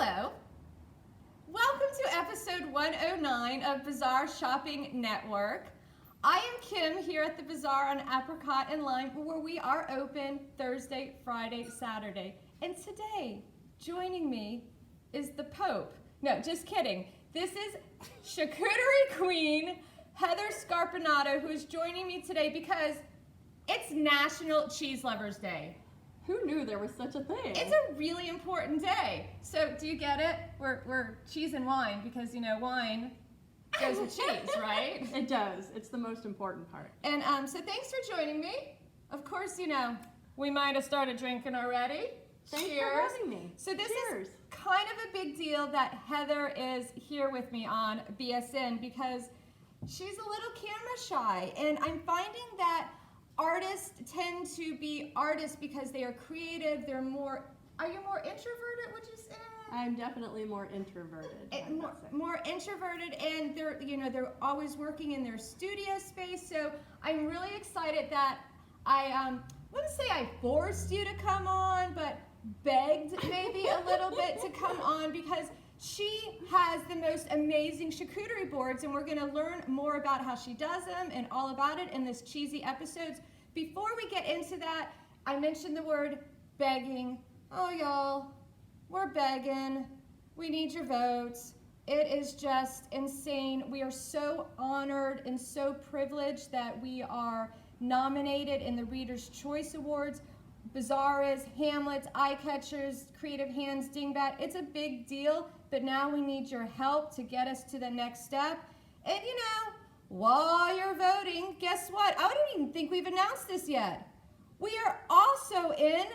Hello. Welcome to episode 109 of Bazaar Shopping Network. I am Kim here at the Bazaar on Apricot and Lime, where we are open Thursday, Friday, Saturday. And today, joining me is the Pope. No, just kidding. This is charcuterie queen Heather Scarpinto, who is joining me today because it's National Cheese Lovers Day. Who knew there was such a thing? It's a really important day. So do you get it? We're cheese and wine because, you know, wine goes with cheese, right? It does. It's the most important part. And so thanks for joining me. Of course, you know, we might have started drinking already. Thanks Cheers. for having me. So this Cheers. is kind of a big deal that Heather is here with me on BSN because she's a little camera shy. And I'm finding that artists tend to be artists because they are creative. Are you more introverted, would you say? I'm definitely more introverted. More introverted, and they're always working in their studio space. So I'm really excited that I wouldn't say I forced you to come on, but begged maybe a little bit to come on because she has the most amazing charcuterie boards, and we're going to learn more about how she does them and all about it in this cheesy episodes. Before we get into that, I mentioned the word begging. Oh, y'all, we're begging. We need your votes. It is just insane. We are so honored and so privileged that we are nominated in the Reader's Choice Awards. Bazaars, Hamlets, Eye Catchers, Creative Hands, Dingbat. It's a big deal, but now we need your help to get us to the next step. And you know, while you're voting, guess what? I don't even think we've announced this yet. We are also in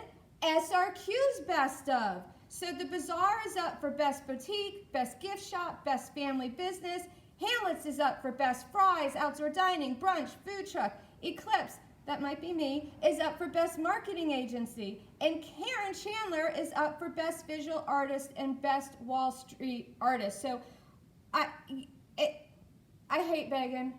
SRQ's Best Of. So the Bazaar is up for Best Boutique, Best Gift Shop, Best Family Business. Hamlet's is up for Best Fries, Outdoor Dining, Brunch, Food Truck. Eclipse, that might be me, is up for Best Marketing Agency. And Karen Chandler is up for Best Visual Artist and Best Wall Street Artist. So I hate begging.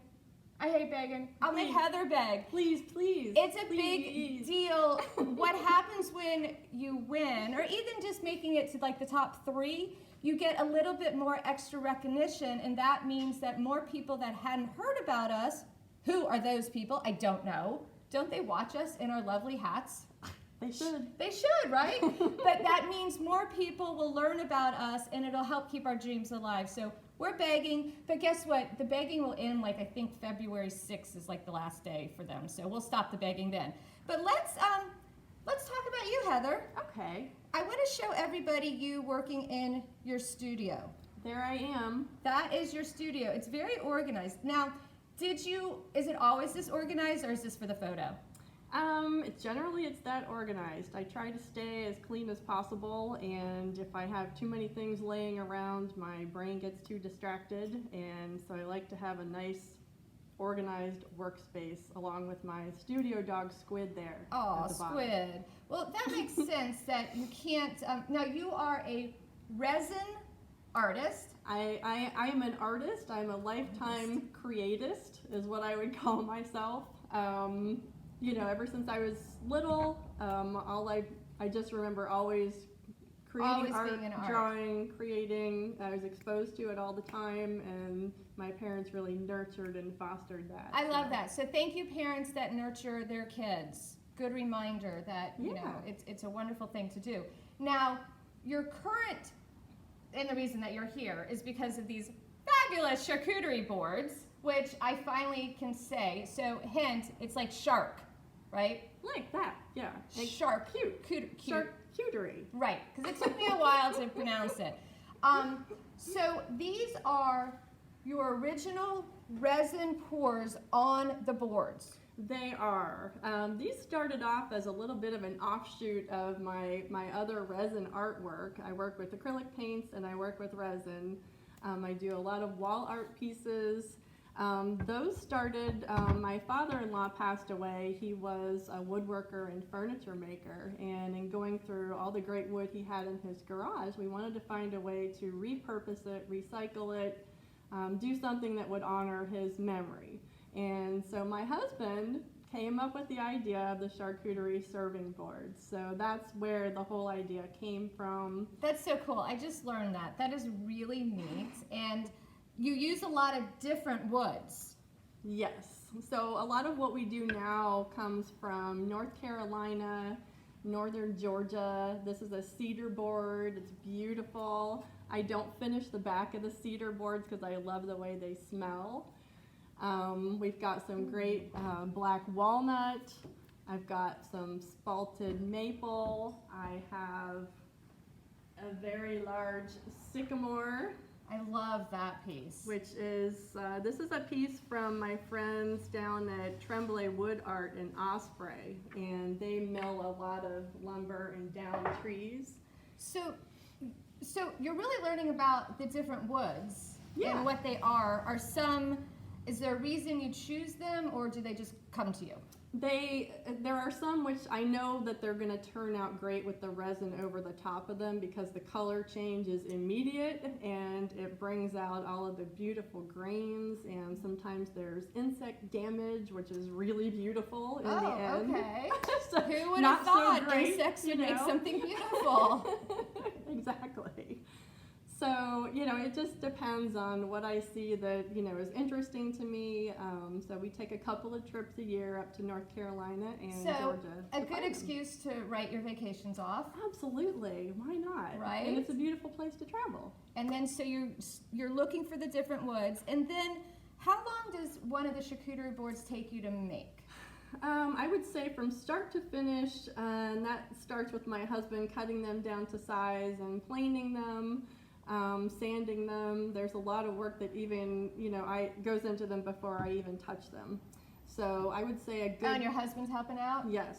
I'll make Heather beg. Please, please. It's a big deal. What happens when you win, or even just making it to like the top 3, you get a little bit more extra recognition, and that means that more people that hadn't heard about us, who are those people? I don't know. Don't they watch us in our lovely hats? They should. They should, right? But that means more people will learn about us, and it'll help keep our dreams alive. So we're begging, but guess what? The begging will end like I think February 6th is like the last day for them. So we'll stop the begging then. But let's talk about you, Heather. Okay. I want to show everybody you working in your studio. There I am. That is your studio. It's very organized. Now, is it always this organized, or is this for the photo? Generally it's that organized. I try to stay as clean as possible, and if I have too many things laying around, my brain gets too distracted, and so I like to have a nice organized workspace along with my studio dog Squid there. Oh, Squid. Well, that makes sense that you can't, now you are a resin artist. I am an artist. I'm a lifetime creatist is what I would call myself. You know, ever since I was little, I just remember always creating art, drawing, creating. I was exposed to it all the time, and my parents really nurtured and fostered that. I love that. So thank you, parents that nurture their kids. Good reminder that, you know, it's a wonderful thing to do. Now, your current, and the reason that you're here is because of these fabulous charcuterie boards, which I finally can say. So hint, it's like shark, right? Like that, yeah. Like shark. Cute. Charcuterie. Right, because it took me a while to pronounce it. So these are your original resin pours on the boards. They are. These started off as a little bit of an offshoot of my other resin artwork. I work with acrylic paints and I work with resin. I do a lot of wall art pieces. Those started, my father-in-law passed away. He was a woodworker and furniture maker, and in going through all the great wood he had in his garage, we wanted to find a way to repurpose it, recycle it, do something that would honor his memory. And so my husband came up with the idea of the charcuterie serving boards. So that's where the whole idea came from. That's so cool. I just learned that. That is really neat. And you use a lot of different woods. Yes. So a lot of what we do now comes from North Carolina, northern Georgia. This is a cedar board. It's beautiful. I don't finish the back of the cedar boards because I love the way they smell. We've got some great black walnut. I've got some spalted maple. I have a very large sycamore. I love that piece. Which is, this is a piece from my friends down at Tremblay Wood Art in Osprey, and they mill a lot of lumber and down trees. So you're really learning about the different woods Yeah. and what they are. Is there a reason you choose them, or do they just come to you? There are some which I know that they're going to turn out great with the resin over the top of them because the color change is immediate and it brings out all of the beautiful grains, and sometimes there's insect damage, which is really beautiful in the end. Okay. So Who would not have so thought great, insects would you make know? something beautiful? Exactly. So, it just depends on what I see that, is interesting to me. So we take a couple of trips a year up to North Carolina and Georgia. A to good find them. excuse to write your vacations off. Absolutely. Why not? Right? And it's a beautiful place to travel. And then so you're looking for the different woods. And then how long does one of the charcuterie boards take you to make? I would say from start to finish, and that starts with my husband cutting them down to size and planing them. Sanding them. There's a lot of work that even, goes into them before I even touch them. So I would say a good... And your husband's helping out? Yes,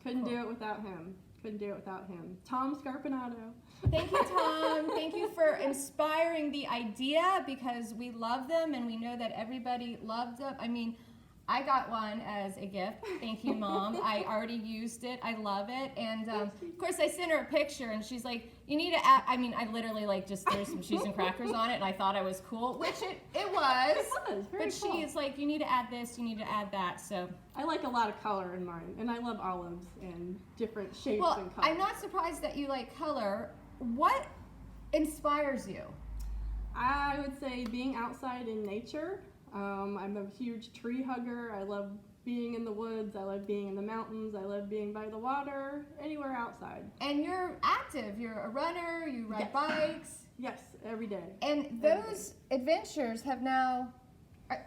couldn't Cool. do it without him. Couldn't do it without him. Tom Scarpinato. Thank you, Tom. Thank you for inspiring the idea, because we love them and we know that everybody loves them. I mean, I got one as a gift. Thank you, Mom. I already used it. I love it. And of course, I sent her a picture and she's like, you need to add, I literally just threw some cheese and crackers on it and I thought I was cool, which it was. It was very But cool. she is like, you need to add this, you need to add that. So, I like a lot of color in mine, and I love olives and different shapes well, and colors. I'm not surprised that you like color. What inspires you? I would say being outside in nature. I'm a huge tree hugger. I love being in the woods. I love being in the mountains. I love being by the water, anywhere outside. And you're active. You're a runner. You ride Yes. bikes. Yes, every day. And those adventures have now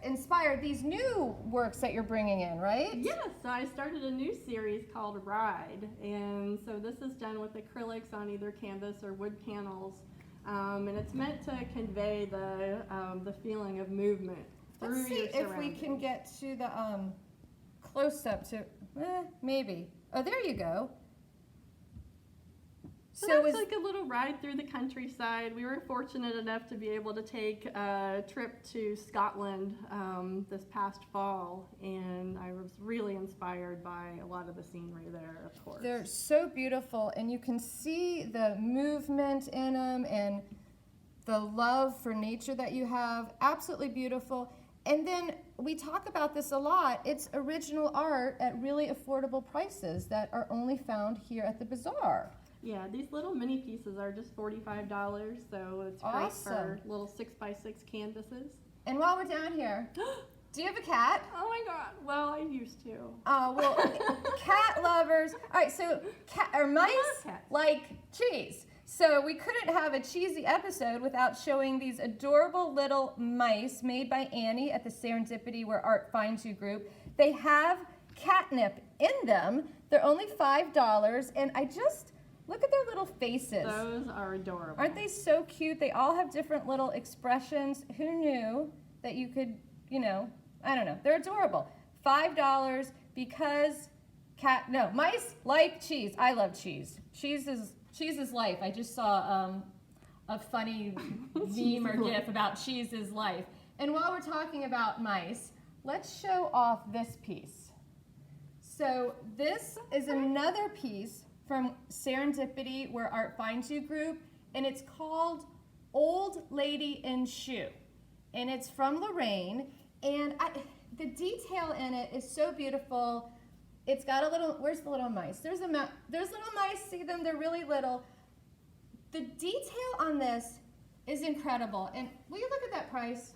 inspired these new works that you're bringing in, right? Yes, so I started a new series called Ride, and so this is done with acrylics on either canvas or wood panels, and it's meant to convey the feeling of movement through Let's see your if surroundings. we can get to the close-up to, maybe. Oh, there you go. So it's like a little ride through the countryside. We were fortunate enough to be able to take a trip to Scotland this past fall, and I was really inspired by a lot of the scenery there, of course. They're so beautiful, and you can see the movement in them and the love for nature that you have. Absolutely beautiful. And then we talk about this a lot. It's original art at really affordable prices that are only found here at the Bazaar. Yeah, these little mini pieces are just $45, so it's great Awesome. for little 6x6 canvases. And while we're down here, do you have a cat? Oh my God! Well, I used to. Oh, well, cat lovers. All right, so mice cats. like cheese. So we couldn't have a cheesy episode without showing these adorable little mice made by Annie at the Serendipity Where Art Finds You group. They have catnip in them. They're only $5, and look at their little faces. Those are adorable. Aren't they so cute? They all have different little expressions. Who knew that you could, I don't know. They're adorable. $5 because mice like cheese. I love cheese. Cheese is life. I just saw a funny meme or gif about cheese is life. And while we're talking about mice, let's show off this piece. So this is another piece from Serendipity Where Art Finds You group, and it's called Old Lady in Shoe. And it's from Lorraine, and the detail in it is so beautiful. It's got a little, where's the little mice? There's little mice, see them? They're really little. The detail on this is incredible. And will you look at that price?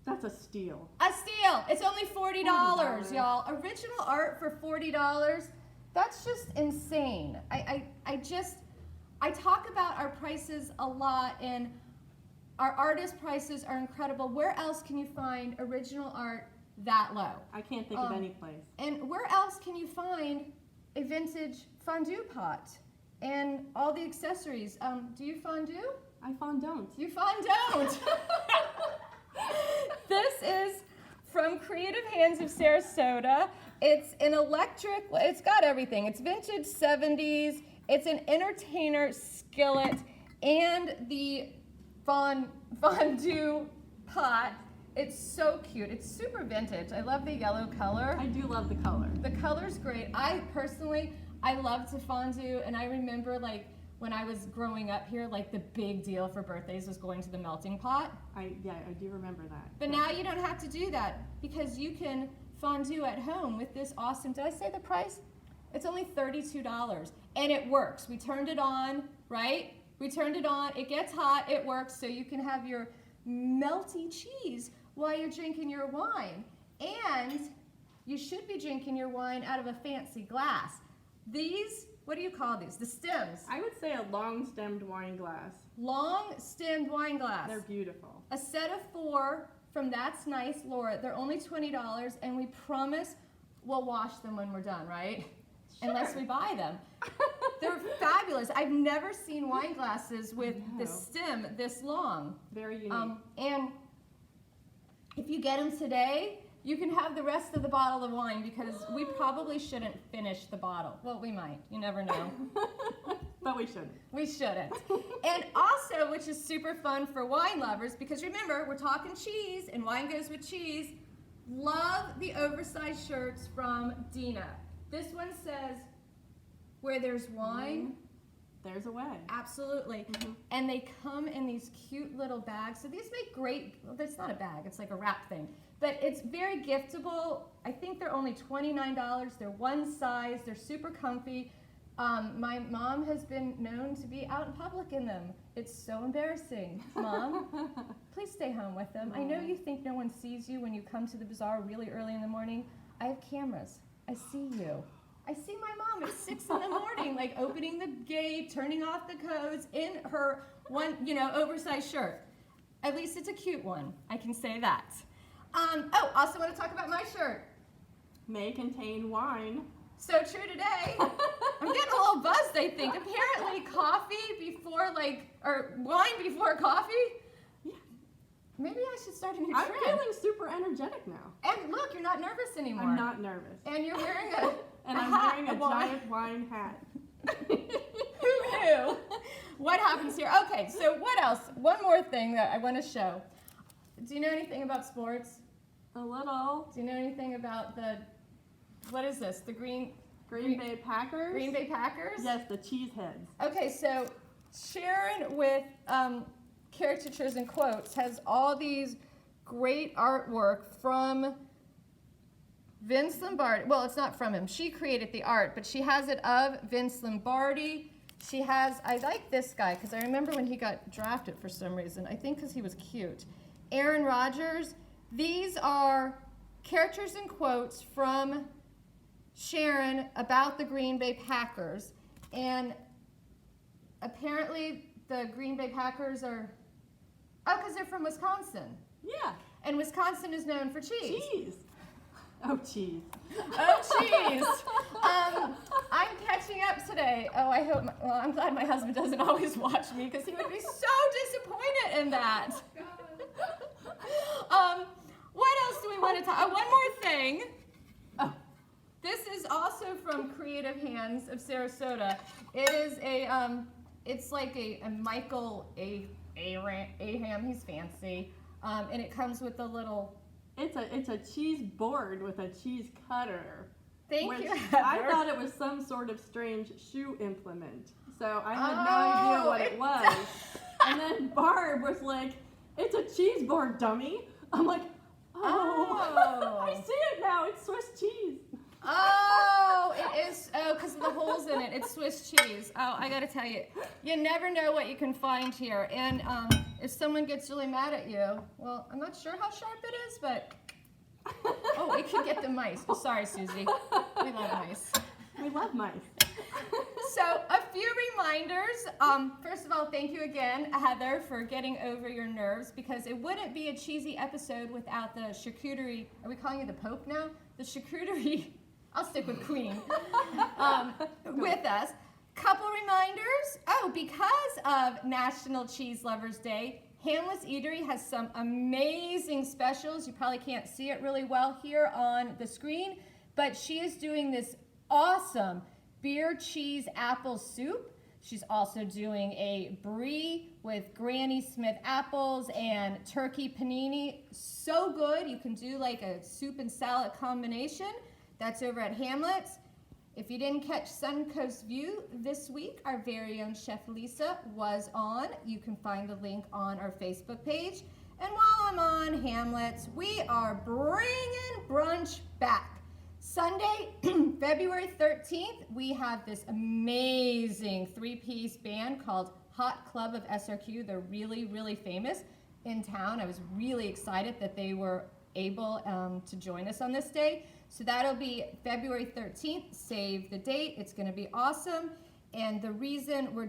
That's a steal. A steal. It's only $40, y'all. Original art for $40. That's just insane. I talk about our prices a lot, and our artist prices are incredible. Where else can you find original art that low? I can't think of any place. And where else can you find a vintage fondue pot and all the accessories? Do you fondue? I fondant. You fondant. This is from Creative Hands of Sarasota. It's an electric, it's got everything. It's vintage 70s. It's an entertainer skillet and the fondue pot. It's so cute. It's super vintage. I love the yellow color. I do love the color. The color's great. I love to fondue, and I remember like when I was growing up here, like the big deal for birthdays was going to the melting pot. I do remember that. But now you don't have to do that because you can fondue at home with this awesome, did I say the price? It's only $32 and it works. We turned it on, right? We turned it on, it gets hot, it works, so you can have your melty cheese while you're drinking your wine. And you should be drinking your wine out of a fancy glass. These, what do you call these? The stems. I would say a long-stemmed wine glass. Long-stemmed wine glass. They're beautiful. A set of 4 from That's Nice, Laura. They're only $20, and we promise we'll wash them when we're done, right? Sure. Unless we buy them. They're fabulous. I've never seen wine glasses with the stem this long. Very unique. And if you get them today, you can have the rest of the bottle of wine because we probably shouldn't finish the bottle. Well, we might. You never know. But we shouldn't. We shouldn't. And also, which is super fun for wine lovers, because remember, we're talking cheese, and wine goes with cheese. Love the oversized shirts from Dina. This one says, where there's wine, there's a way. Absolutely. And they come in these cute little bags. So these make great, well, it's not a bag, it's like a wrap thing. But it's very giftable. I think they're only $29. They're one size. They're super comfy. My mom has been known to be out in public in them. It's so embarrassing. Mom, please stay home with them. I know you think no one sees you when you come to the bazaar really early in the morning. I have cameras. I see you. I see my mom at 6 in the morning, like opening the gate, turning off the codes in her one, oversized shirt. At least it's a cute one. I can say that. Also want to talk about my shirt. May contain wine. So true today. I'm getting a little buzzed, I think. Apparently coffee before or wine before coffee. Yeah. Maybe I should start a new I'm trend. feeling super energetic now. And look, you're not nervous anymore. I'm not nervous. And you're wearing a And I'm wearing a giant wine hat. Who knew? What happens here? Okay, so what else? One more thing that I want to show. Do you know anything about sports? A little. Do you know anything about what is this? The Green Bay Packers? Green Bay Packers? Yes, the cheeseheads. Okay, so Sharon with caricatures and quotes has all these great artwork from Vince Lombardi. Well, it's not from him. She created the art, but she has it of Vince Lombardi. She has, I like this guy because I remember when he got drafted for some reason. I think because he was cute. Aaron Rodgers. These are characters and quotes from Sharon about the Green Bay Packers. And apparently the Green Bay Packers are, because they're from Wisconsin. Yeah. And Wisconsin is known for cheese. Cheese. Oh, cheese. Oh, cheese. I'm catching up today. Oh, I'm glad my husband doesn't always watch me because he would be so disappointed in that. What else do we want to talk? One more thing. Oh. This is also from Creative Hands of Sarasota. It is it's like a Michael Aham. He's fancy, and it comes with a little. It's a cheese board with a cheese cutter. Thank you, I Heather. thought it was some sort of strange shoe implement, so I had no idea what it was. And then Barb was like, "It's a cheese board, dummy." I'm like, "Oh." Oh. I see it now. It's Swiss cheese. Oh, it is. Oh, because of the holes in it. It's Swiss cheese. Oh, I got to tell you, you never know what you can find here. And if someone gets really mad at you, well, I'm not sure how sharp it is, but oh, it could get the mice. Oh, sorry, Susie. We love mice. We love mice. So, a few reminders. First of all, thank you again, Heather, for getting over your nerves, because it wouldn't be a cheesy episode without the charcuterie. Are we calling you the Pope now? The charcuterie. I'll stick with Queen. With us. Couple reminders. Oh, because of National Cheese Lovers Day, Hamlet's Eatery has some amazing specials. You probably can't see it really well here on the screen, but she is doing this awesome beer cheese apple soup. She's also doing a brie with Granny Smith apples and turkey panini. So good. You can do like a soup and salad combination. That's over at Hamlet's. If you didn't catch Suncoast View this week, our very own Chef Lisa was on. You can find the link on our Facebook page. And while I'm on Hamlet's, we are bringing brunch back. Sunday, February 13th, we have this amazing three-piece band called Hot Club of SRQ. They're really, really famous in town. I was really excited that they were able to join us on this day. So that'll be February 13th. Save the date. It's going to be awesome. And the reason we're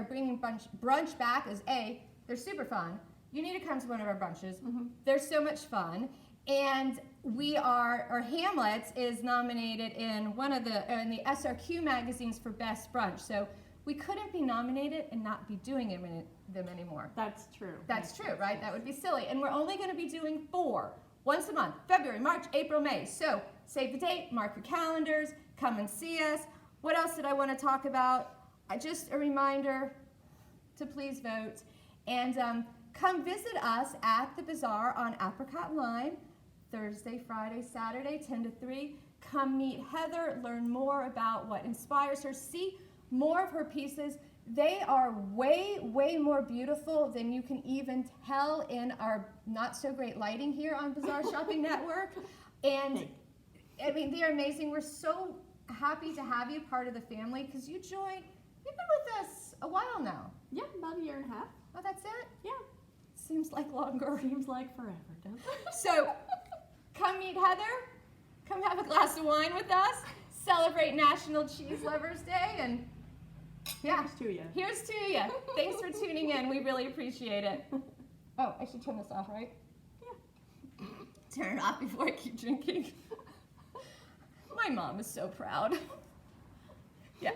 bringing brunch back is A, they're super fun. You need to come to one of our brunches. They're so much fun. And our Hamlet's is nominated in in the SRQ magazines for Best Brunch. So we couldn't be nominated and not be doing them anymore. That's true. That's true, right? That would be silly. And we're only going to be doing 4 once a month, February, March, April, May. So save the date, mark your calendars, come and see us. What else did I want to talk about? Just a reminder to please vote. And come visit us at the Bazaar on Apricot Line, Thursday, Friday, Saturday, 10 to 3. Come meet Heather, learn more about what inspires her, see more of her pieces. They are way, way more beautiful than you can even tell in our not so great lighting here on Bazaar Shopping Network. And I mean, they are amazing. We're so happy to have you part of the family because you've been with us a while now. Yeah, about 1.5 years. Oh, that's it? Yeah. Seems like longer. Seems like forever, doesn't it? So come meet Heather. Come have a glass of wine with us. Celebrate National Cheese Lovers Day. And yeah, Here's to you. Here's to you. Thanks for tuning in. We really appreciate it. Oh, I should turn this off, right? Yeah. Turn it off before I keep drinking. My mom is so proud. Yeah.